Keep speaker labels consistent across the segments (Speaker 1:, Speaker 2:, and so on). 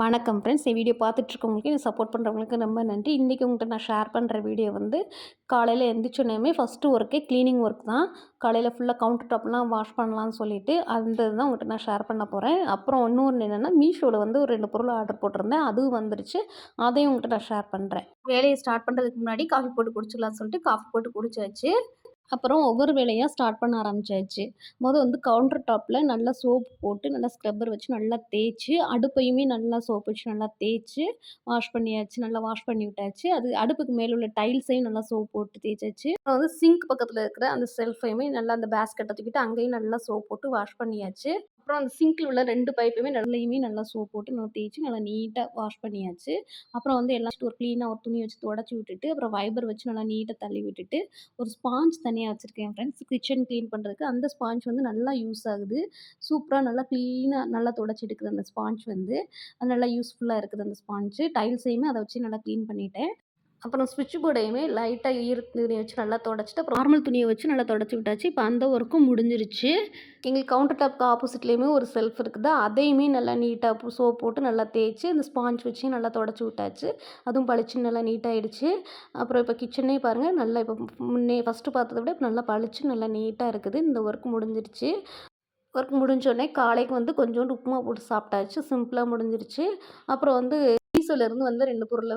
Speaker 1: வணக்கம் ஃப்ரெண்ட்ஸ். இந்த வீடியோ பார்த்துட்ருக்கவங்களுக்கு எனக்கு சப்போர்ட் பண்ணுறவங்களுக்கு ரொம்ப நன்றி. இன்றைக்கி உங்கள்கிட்ட நான் ஷேர் பண்ணுற வீடியோ வந்து காலையில் எந்திரிச்சோன்னே ஃபஸ்ட்டு ஒர்க்கே க்ளீனிங் ஒர்க் தான். காலையில் ஃபுல்லாக கவுண்டர் டாப்லாம் வாஷ் பண்ணலான்னு சொல்லிட்டு அந்த இதுதான் உங்கள்கிட்ட நான் ஷேர் பண்ண போகிறேன். அப்புறம் இன்னொன்று என்னென்னா மீஷோவில் வந்து ஒரு 2 பொருள் ஆர்டர் போட்டிருந்தேன். அதுவும் வந்துருச்சு. அதையும் உங்கள்கிட்ட நான் ஷேர் பண்ணுறேன். வேலையை ஸ்டார்ட் பண்ணுறதுக்கு முன்னாடி காஃபி போட்டு குடிச்சிடலான்னு சொல்லிட்டு காஃபி போட்டு குடிச்சாச்சு. அப்புறம் ஒவ்வொரு வேலையா ஸ்டார்ட் பண்ண ஆரம்பிச்சாச்சு. வந்து கவுண்டர் டாப்ல நல்லா சோப் போட்டு, நல்லா ஸ்க்ரப்பர் வச்சு நல்லா தேய்ச்சு, அடுப்பையுமே நல்லா சோப் வச்சு நல்லா தேய்ச்சு, வாஷ் பண்ணியாச்சு. நல்லா வாஷ் பண்ணி விட்டாச்சு. அது அடுப்புக்கு மேல உள்ள டைல்ஸையும் நல்லா சோப் போட்டு தேய்ச்சாச்சு. அப்புறம் சிங்க் பக்கத்துல இருக்கிற அந்த செல்ஃபையுமே நல்லா அந்த பேஸ்கெட்ட தூக்கிட்டு அங்கேயும் நல்லா சோப் போட்டு வாஷ் பண்ணியாச்சு. அப்புறம் அந்த சிங்க்ல உள்ள 2 பைப்பையுமே நல்லா சோப் போட்டு நல்லா தேய்ச்சு நல்லா நீட்டா வாஷ் பண்ணியாச்சு. அப்புறம் எல்லாம் ஒரு கிளீனா ஒரு துணி வச்சு தொடச்சு விட்டுட்டு, அப்புறம் வைப்பர் வச்சு நல்லா நீட்டா தள்ளி விட்டுட்டு, ஒரு ஸ்பாஞ்ச் தனியா வச்சிருக்கேன் ஃப்ரெண்ட்ஸ். கிச்சன் கிளீன் பண்றதுக்கு. அந்த ஸ்பாஞ்ச் நல்லா யூஸ் ஆகுது. சூப்பரா நல்லா கிளீனா நல்லா தொடச்சு எடுக்குது அந்த ஸ்பாஞ்ச் வந்து. அது நல்லா யூஸ்ஃபுல்லா இருக்குது அந்த ஸ்பாஞ்சு. டைல்ஸையுமே அத வச்சு நல்லா கிளீன் பண்ணிட்டேன். அப்புறம் ஸ்விட்ச் போர்டையுமே லைட்டா துணிய வச்சு நல்லா தொடச்சுட்டு, அப்புறம் நார்மல் துணிய வச்சு நல்லா தொடச்சு விட்டாச்சு. இப்ப அந்த ஒர்க்கும் முடிஞ்சிருச்சு. எங்களுக்கு கவுண்டர் டாப்க்கு ஆப்போசிட்லயுமே ஒரு செல்ஃப் இருக்குது. அதையுமே நல்லா நீட்டா சோப் போட்டு நல்லா தேய்ச்சு, அந்த ஸ்பாஞ்ச் வச்சு நல்லா தொடச்சு விட்டாச்சு. அதுவும் பளிச்சுன்னு நல்லா நீட்டாயிடுச்சு. அப்புறம் இப்ப கிச்சனையும் பாருங்க, நல்லா இப்ப முன்னே ஃபர்ஸ்ட்டு பார்த்தத விட இப்ப நல்லா பளிச்சுன்னு நல்லா நீட்டா இருக்குது. இந்த ஒர்க் முடிஞ்சிருச்சு. ஒர்க் முடிஞ்சோடனே காலைக்கு கொஞ்சோண்டு உப்புமா போட்டு சாப்பிட்டாச்சு. சிம்பிளா முடிஞ்சிருச்சு. அப்புறம் மீஷோலேருந்து 2 பொருள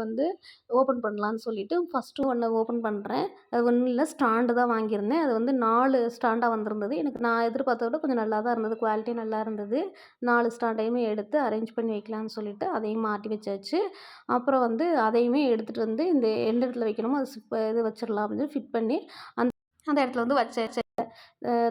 Speaker 1: ஓப்பன் பண்ணலான்னு சொல்லிட்டு ஃபஸ்ட்டு ஒண்ண ஓப்பன் பண்ணுறேன். அது ஒண்ணும் இல்ல, ஸ்டாண்டு தான் வாங்கியிருந்தேன். அது 4 ஸ்டாண்டா வந்திருந்தது. எனக்கு நான் எதிர்பார்த்தத விட கொஞ்சம் நல்லா தான் இருந்தது. குவாலிட்டி நல்லா இருந்தது. 4 ஸ்டாண்டையுமே எடுத்து அரேஞ்ச் பண்ணி வைக்கலான்னு சொல்லிட்டு அதையும் மாட்டி வச்சாச்சு. அப்புறம் அதையுமே எடுத்துட்டு இந்த எந்த இடத்துல வைக்கணுமோ அது இது வச்சிடலாம் அப்படின்னு சொல்லி ஃபிட் பண்ணி அந்த அந்த இடத்துல வச்சாச்சு.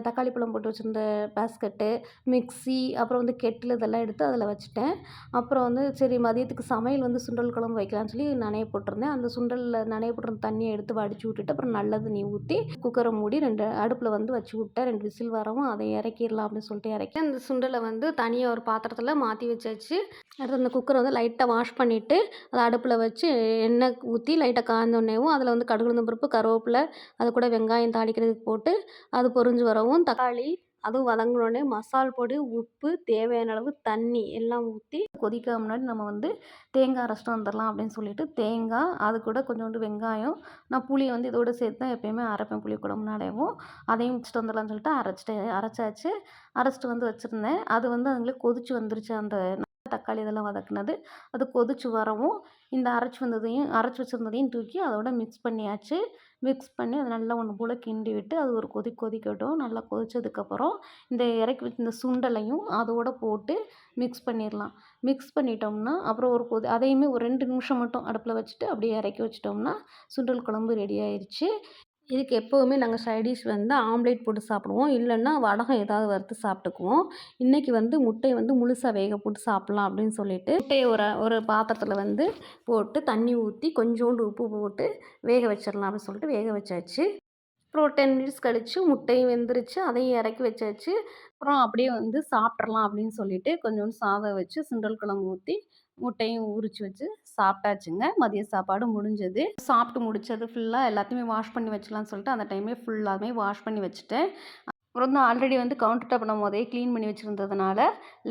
Speaker 1: தக்காளி பழம் போட்டு வச்சுருந்த பேஸ்கெட்டு, மிக்ஸி, அப்புறம் கெட்டில் இதெல்லாம் எடுத்து அதில் வச்சுட்டேன். அப்புறம் சரி மதியத்துக்கு சமையல் சுண்டல் குழம்பு வைக்கலான்னு சொல்லி நனைய போட்டிருந்தேன். அந்த சுண்டலில் நனைய போட்டிருந்த தண்ணியை எடுத்து வடிச்சு விட்டுட்டு, அப்புறம் நல்ல தண்ணி ஊற்றி குக்கரை மூடி 2 அடுப்பில் வச்சு விட்டேன். 2 விசில் வரவும் அதை இறக்கிடலாம் அப்படின்னு சொல்லிட்டு இறக்கி அந்த சுண்டலை தனியாக ஒரு பாத்திரத்தில் மாற்றி வச்சாச்சு. அடுத்து அந்த குக்கரை லைட்டாக வாஷ் பண்ணிவிட்டு அதை அடுப்பில் வச்சு எண்ணெய் ஊற்றி லைட்டாக காய்ஞ்சோடனேவும் அதில் கடுகு உளுந்தம் பருப்பு, கருவேப்பிலை, அது கூட வெங்காயம் தாளிக்கிறதுக்கு போட்டு அது பொரிஞ்சு வரவும் தக்காளி அதுவும் வதங்கினோடனே மசால் பொடி, உப்பு, தேவையான அளவு தண்ணி எல்லாம் ஊற்றி கொதிக்க முன்னாடி நம்ம தேங்காய் அரைச்சிட்டு வந்துடலாம் அப்படின்னு சொல்லிட்டு தேங்காய், அது கூட கொஞ்சோண்டு வெங்காயம், நான் புளியை இதோட சேர்த்து தான் எப்பயுமே அரைப்பேன் புளி குழம்புனாலேவும். அதையும் வச்சுட்டு வந்துடலாம்னு சொல்லிட்டு அரைச்சாச்சு. அரைச்சிட்டு வச்சுருந்தேன். அது அதுங்களே கொதிச்சு வந்துருச்சு. அந்த தக்காளி இதெல்லாம் வதக்குனது அது கொதிச்சு வரவும் இந்த அரைச்சி வச்சுருந்ததையும் தூக்கி அதோட மிக்ஸ் பண்ணியாச்சு. மிக்ஸ் பண்ணி அதை நல்லா ஒன்று போல் கிண்டி விட்டு அது ஒரு கொதிக்கட்டும். நல்லா கொதிச்சதுக்கப்புறம் இந்த இறக்கி வச்ச இந்த சுண்டலையும் அதோட போட்டு மிக்ஸ் பண்ணிடலாம். மிக்ஸ் பண்ணிட்டோம்னா அப்புறம் அதையுமே ஒரு 2 நிமிஷம் மட்டும் அடுப்பில் வச்சுட்டு அப்படியே இறக்கி வச்சிட்டோம்னா சுண்டல் குழம்பு ரெடி ஆயிடுச்சு. இதுக்கு எப்போவுமே நாங்கள் சைடிஷ் ஆம்லேட் போட்டு சாப்பிடுவோம். இல்லைன்னா வடகம் ஏதாவது வறுத்து சாப்பிட்டுக்குவோம். இன்றைக்கி முட்டைய முழுசா வேக போட்டு சாப்பிட்லாம் அப்படின்னு சொல்லிட்டு முட்டையை ஒரு ஒரு பாத்திரத்தில் போட்டு தண்ணி ஊற்றி கொஞ்சோண்டு உப்பு போட்டு வேக வச்சிடலாம் அப்படின்னு சொல்லிட்டு வேக வச்சாச்சு. அப்புறம் ஒரு 10 மினிட்ஸ் கழிச்சு முட்டையும் வெந்துருச்சு. அதையும் இறக்கி வச்சாச்சு. அப்புறம் அப்படியே சாப்பிட்றலாம் அப்படின்னு சொல்லிட்டு கொஞ்சோண்டு சாதம் வச்சு சுண்டல் குழம்பு ஊற்றி முட்டையும் உரிச்சு வச்சு சாப்பிட்டாச்சுங்க. மதிய சாப்பாடு முடிஞ்சது. சாப்பிட்டு முடிச்சது ஃபுல்லா எல்லாத்தையுமே வாஷ் பண்ணி வச்சுலான்னு சொல்லிட்டு அந்த டைமே ஃபுல்லாமே வாஷ் பண்ணி வச்சுட்டேன். அப்புறம் ஆல்ரெடி கவுண்டர் டாப் நம்ம முதலே க்ளீன் பண்ணி வச்சுருந்ததுனால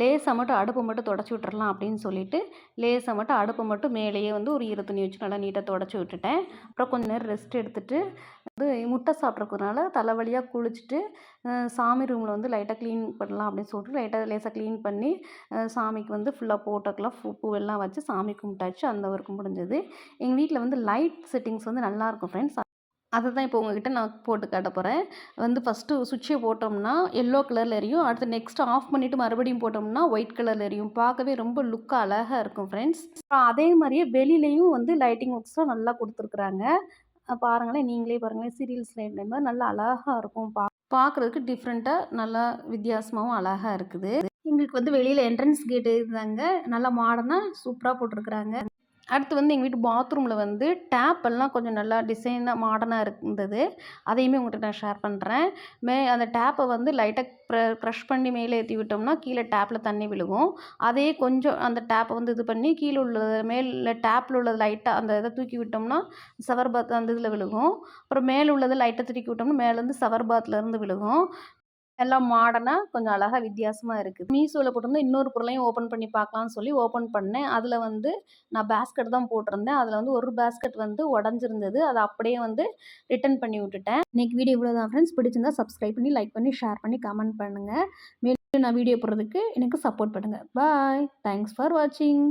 Speaker 1: லேசாக மட்டும் அடுப்பை மட்டும் தொடச்சி விட்டுறலாம் அப்படின்னு சொல்லிட்டு லேசாக மட்டும் அடுப்பை மட்டும் மேலேயே ஒரு ஈர துணி வச்சு நல்லா நீட்டாக தொடச்சி விட்டுட்டேன். அப்புறம் கொஞ்சம் நேரம் ரெஸ்ட் எடுத்துட்டு முட்டை சாப்பிட்றதுனால தலைவலியாக குளிச்சுட்டு சாமி ரூமில் லைட்டாக க்ளீன் பண்ணலாம் அப்படின்னு சொல்லிட்டு லேசாக க்ளீன் பண்ணி சாமிக்கு ஃபுல்லாக போட்டோக்கெல்லாம் பூவெல்லாம் வச்சு சாமி கும்பிட்டாச்சு. அந்த ஒர்க் முடிஞ்சது. எங்கள் வீட்டில் லைட் செட்டிங்ஸ் நல்லாயிருக்கும் ஃப்ரெண்ட்ஸ். அதுதான் இப்போ உங்ககிட்ட நான் போட்டு காட்ட போகிறேன். ஃபஸ்ட்டு சுவிட்சை போட்டோம்னா எல்லோ கலரில் எரியும். அடுத்து நெக்ஸ்ட்டு ஆஃப் பண்ணிவிட்டு மறுபடியும் போட்டோம்னா ஒயிட் கலரில் எரியும். பார்க்கவே ரொம்ப லுக்காக அழகாக இருக்கும் ஃப்ரெண்ட்ஸ். அப்புறம் அதே மாதிரியே வெளியிலையும் லைட்டிங் ஒர்க்ஸ்லாம் நல்லா கொடுத்துருக்குறாங்க. பாருங்களேன், நீங்களே பாருங்களேன், சீரியல்ஸ் லைட் மாதிரி நல்லா அழகாக இருக்கும். பார்க்குறதுக்கு டிஃப்ரெண்ட்டாக நல்லா வித்தியாசமாகவும் அழகாக இருக்குது. எங்களுக்கு வெளியில் என்ட்ரன்ஸ் கேட் இருந்தாங்க. நல்லா மாடர்னாக சூப்பராக போட்டிருக்குறாங்க. அடுத்து எங்கள் வீட்டு பாத்ரூமில் டேப் எல்லாம் கொஞ்சம் நல்லா டிசைனாக மாடர்னாக இருந்தது. அதையுமே உங்கள்கிட்ட நான் ஷேர் பண்ணுறேன். அந்த டேப்பை லைட்டாக ப்ரெஷ் பண்ணி மேலே ஏற்றி விட்டோம்னா கீழே டேப்பில் தண்ணி விழுகும். அதே கொஞ்சம் அந்த டேப்பை இது பண்ணி கீழே உள்ளது மேலே டேப்பில் உள்ளது லைட்டாக அந்த இதை தூக்கி விட்டோம்னா ஷவர் பாத் அந்த இதில் விழுகும். அப்புறம் மேலே உள்ளது லைட்டாக தூக்கி விட்டோம்னா மேலேருந்து ஷவர் பாத்லேருந்து விழுகும். எல்லாம் மாடர்னாக கொஞ்சம் அழகாக வித்தியாசமாக இருக்குது. மீஷோவில் போட்டிருந்தா இன்னொரு பொருளையும் ஓப்பன் பண்ணி பார்க்கலான்னு சொல்லி ஓப்பன் பண்ணேன். அதில் வந்து நான் பேஸ்கெட் தான் போட்டிருந்தேன். அதில் வந்து ஒரு பேஸ்கெட் வந்து உடஞ்சிருந்தது. அதை அப்படியே வந்து ரிட்டர்ன் பண்ணி விட்டுட்டேன். இன்றைக்கி வீடியோ இவ்வளோ தான் ஃப்ரெண்ட்ஸ். பிடிச்சிருந்தா சப்ஸ்கிரைப் பண்ணி, லைக் பண்ணி, ஷேர் பண்ணி, கமெண்ட் பண்ணுங்கள். மேலும் நான் வீடியோ போடுறதுக்கு எனக்கு சப்போர்ட் பண்ணுங்கள். பாய். தேங்க்ஸ் ஃபார் வாட்சிங்.